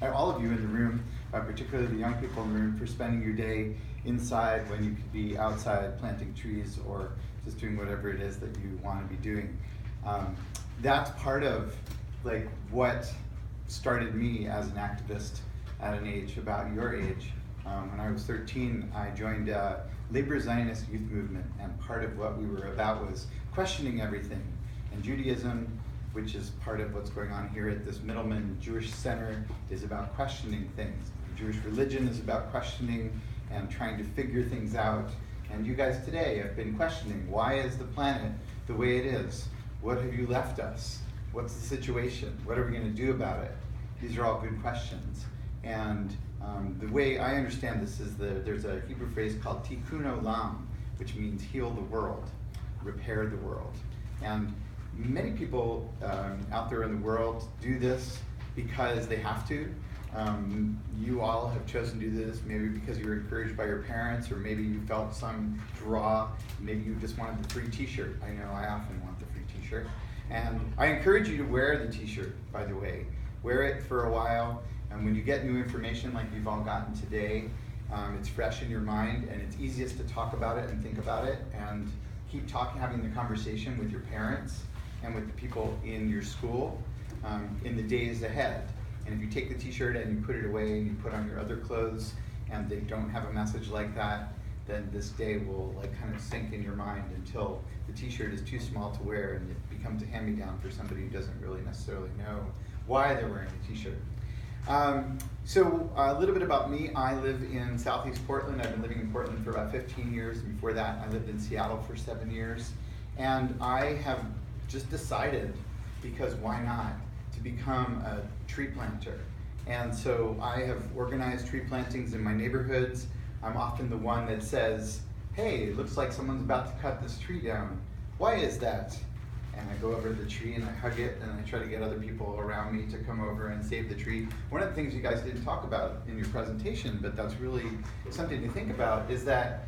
all of you in the room, particularly the young people in the room, for spending your day inside when you could be outside planting trees or just doing whatever it is that you want to be doing. That's part of like what started me as an activist at an age about your age. When I was 13, I joined Labor Zionist Youth Movement, and part of what we were about was questioning everything. And Judaism, which is part of what's going on here at this Mittleman Jewish Center, is about questioning things. Jewish religion is about questioning and trying to figure things out. And you guys today have been questioning, why is the planet the way it is? What have you left us? What's the situation? What are we going to do about it? These are all good questions. And the way I understand this is there's a Hebrew phrase called tikkun olam, which means heal the world, repair the world. And many people out there in the world do this because they have to. You all have chosen to do this maybe because you were encouraged by your parents, or maybe you felt some draw, maybe you just wanted the free t-shirt. I know I often want the free t-shirt. And I encourage you to wear the t-shirt, by the way. Wear it for a while, and when you get new information like you've all gotten today, it's fresh in your mind, and it's easiest to talk about it and think about it, and keep having the conversation with your parents and with the people in your school in the days ahead. And if you take the t-shirt and you put it away and you put on your other clothes and they don't have a message like that, then this day will like kind of sink in your mind until the t-shirt is too small to wear and it becomes a hand-me-down for somebody who doesn't really necessarily know why they're wearing the t-shirt. So a little bit about me. I live in Southeast Portland. I've been living in Portland for about 15 years. Before that, I lived in Seattle for 7 years. And I have just decided, because why not, to become a tree planter. And so I have organized tree plantings in my neighborhoods. I'm often the one that says, hey, it looks like someone's about to cut this tree down. Why is that? And I go over to the tree and I hug it, and I try to get other people around me to come over and save the tree. One of the things you guys didn't talk about in your presentation, but that's really something to think about, is that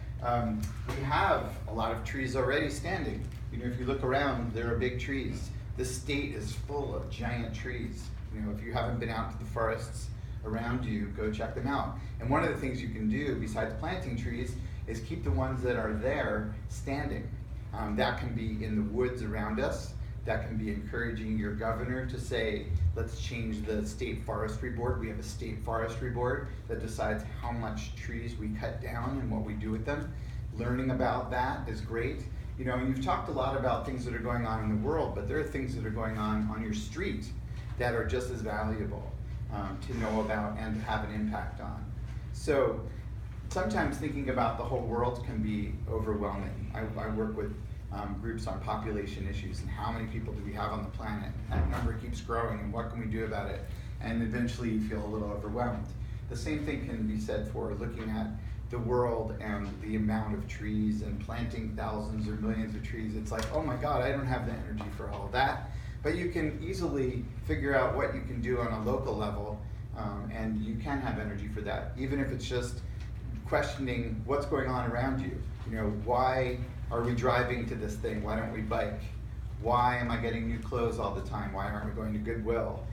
we have a lot of trees already standing. You know, if you look around, there are big trees. The state is full of giant trees. You know, if you haven't been out to the forests around you, go check them out. And one of the things you can do, besides planting trees, is keep the ones that are there standing. That can be in the woods around us. That can be encouraging your governor to say, let's change the state forestry board. We have a state forestry board that decides how much trees we cut down and what we do with them. Learning about that is great. You know, you've talked a lot about things that are going on in the world, but there are things that are going on your street that are just as valuable to know about and to have an impact on. So sometimes thinking about the whole world can be overwhelming. I work with groups on population issues and how many people do we have on the planet. That number keeps growing, and what can we do about it? And eventually you feel a little overwhelmed. The same thing can be said for looking at the world and the amount of trees and planting thousands or millions of trees. It's like, oh my God, I don't have the energy for all of that. But you can easily figure out what you can do on a local level, and you can have energy for that, even if it's just questioning what's going on around you. You know, why are we driving to this thing? Why don't we bike? Why am I getting new clothes all the time? Why aren't we going to Goodwill?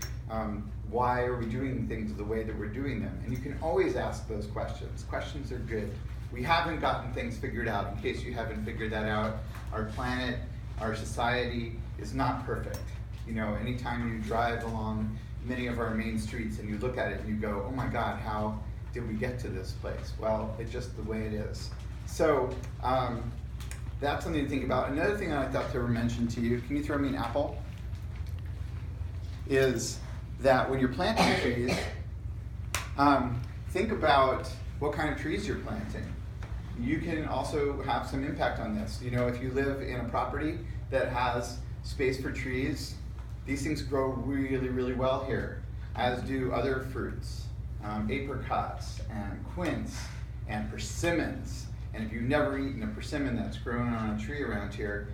Why are we doing things the way that we're doing them? And you can always ask those questions. Questions are good. We haven't gotten things figured out. In case you haven't figured that out, our planet, our society is not perfect. You know, anytime you drive along many of our main streets and you look at it and you go, oh my God, how did we get to this place? Well, it's just the way it is. So that's something to think about. Another thing that I thought to mention to you, can you throw me an apple? Is that when you're planting trees, think about what kind of trees you're planting. You can also have some impact on this. You know, if you live in a property that has space for trees, these things grow really, really well here, as do other fruits, apricots and quince and persimmons. And if you've never eaten a persimmon that's grown on a tree around here,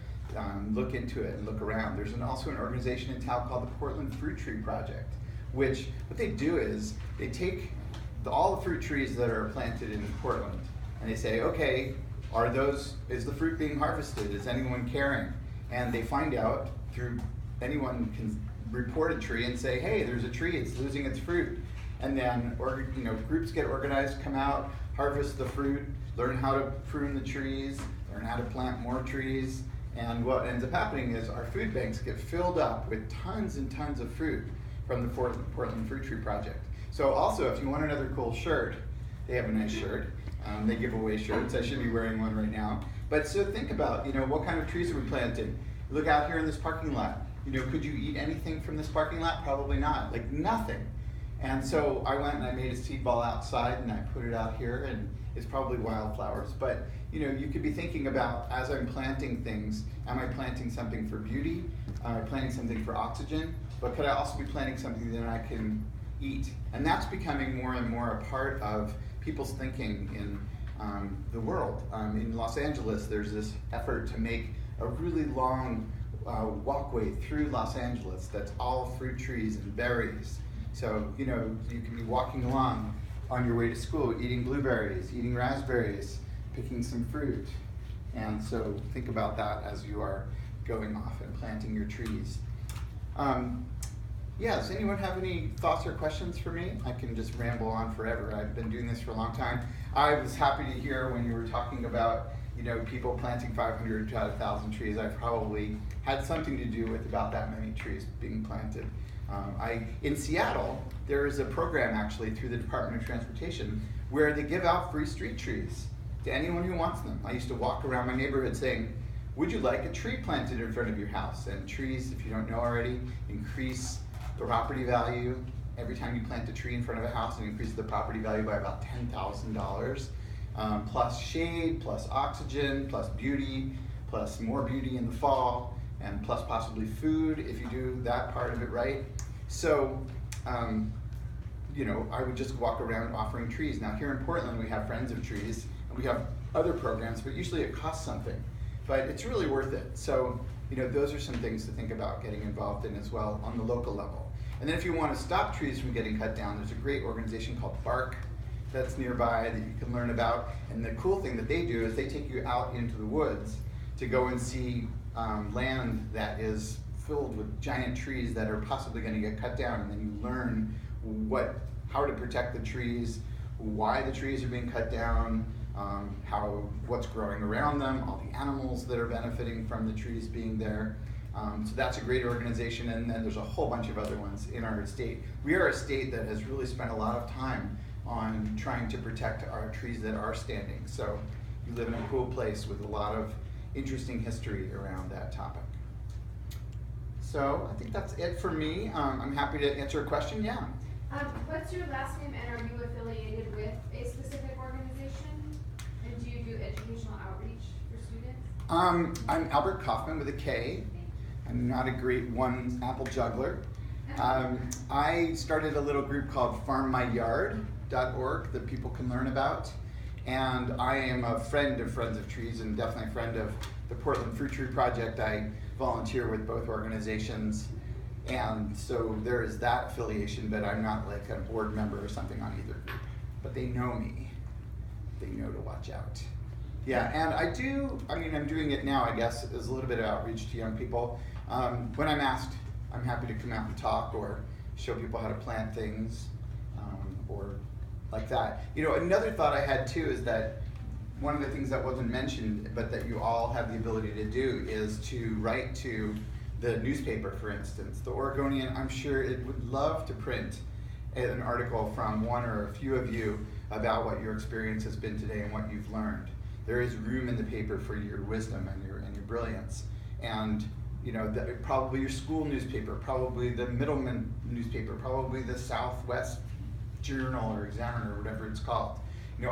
look into it and look around. There's also an organization in town called the Portland Fruit Tree Project, which what they do is they take all the fruit trees that are planted in Portland and they say, okay, is the fruit being harvested? Is anyone caring? And they find out through anyone can report a tree and say, hey, there's a tree, it's losing its fruit. And then groups get organized, come out, harvest the fruit, learn how to prune the trees, learn how to plant more trees. And what ends up happening is our food banks get filled up with tons and tons of fruit from the Portland Fruit Tree Project. So also, if you want another cool shirt, they have a nice shirt. They give away shirts. I should be wearing one right now. But so think about, what kind of trees are we planting? Look out here in this parking lot. Could you eat anything from this parking lot? Probably not, like nothing. And so I went and I made a seed ball outside and I put it out here, and it's probably wildflowers. But you could be thinking about, as I'm planting things, am I planting something for beauty? Am I planting something for oxygen? But could I also be planting something that I can eat? And that's becoming more and more a part of people's thinking in the world. In Los Angeles, there's this effort to make a really long walkway through Los Angeles that's all fruit trees and berries. So, you can be walking along on your way to school, eating blueberries, eating raspberries, picking some fruit. And so think about that as you are going off and planting your trees. Does anyone have any thoughts or questions for me? I can just ramble on forever. I've been doing this for a long time. I was happy to hear when you were talking about people planting 500 to 1,000 trees. I probably had something to do with about that many trees being planted. In Seattle, there is a program actually through the Department of Transportation where they give out free street trees to anyone who wants them. I used to walk around my neighborhood saying, would you like a tree planted in front of your house? And trees, if you don't know already, increase the property value. Every time you plant a tree in front of a house, it increases the property value by about $10,000. Plus shade, plus oxygen, plus beauty, plus more beauty in the fall, and plus possibly food if you do that part of it right. So, I would just walk around offering trees. Now here in Portland, we have Friends of Trees, and we have other programs, but usually it costs something. But it's really worth it. So, those are some things to think about getting involved in as well on the local level. And then if you want to stop trees from getting cut down, there's a great organization called Bark that's nearby that you can learn about. And the cool thing that they do is they take you out into the woods to go and see land that is filled with giant trees that are possibly going to get cut down, and then you learn how to protect the trees, why the trees are being cut down, what's growing around them, all the animals that are benefiting from the trees being there. So that's a great organization, and then there's a whole bunch of other ones in our state. We are a state that has really spent a lot of time on trying to protect our trees that are standing. So you live in a cool place with a lot of interesting history around that topic. So I think that's it for me. I'm happy to answer a question. Yeah. What's your last name, and are you affiliated with a specific organization? And do you do educational outreach for students? I'm Albert Kaufman with a K. I'm not a great one apple juggler. I started a little group called farmmyyard.org that people can learn about. And I am a friend of Friends of Trees and definitely a friend of the Portland Fruit Tree Project. I volunteer with both organizations. And so there is that affiliation, but I'm not like a board member or something on either group. But they know me. They know to watch out. Yeah, and I'm doing it now, I guess, as a little bit of outreach to young people. When I'm asked, I'm happy to come out and talk or show people how to plant things or like that. Another thought I had too is that one of the things that wasn't mentioned, but that you all have the ability to do, is to write to the newspaper, for instance. The Oregonian, I'm sure it would love to print an article from one or a few of you about what your experience has been today and what you've learned. There is room in the paper for your wisdom and your brilliance. And probably your school newspaper, probably the Mittleman newspaper, probably the Southwest Journal or Examiner or whatever it's called.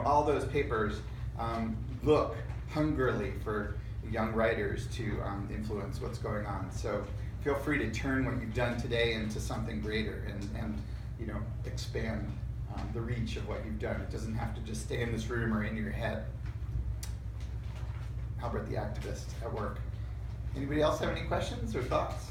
All those papers look hungrily for young writers to influence what's going on. So feel free to turn what you've done today into something greater and expand the reach of what you've done. It doesn't have to just stay in this room or in your head. Albert the activist at work. Anybody else have any questions or thoughts?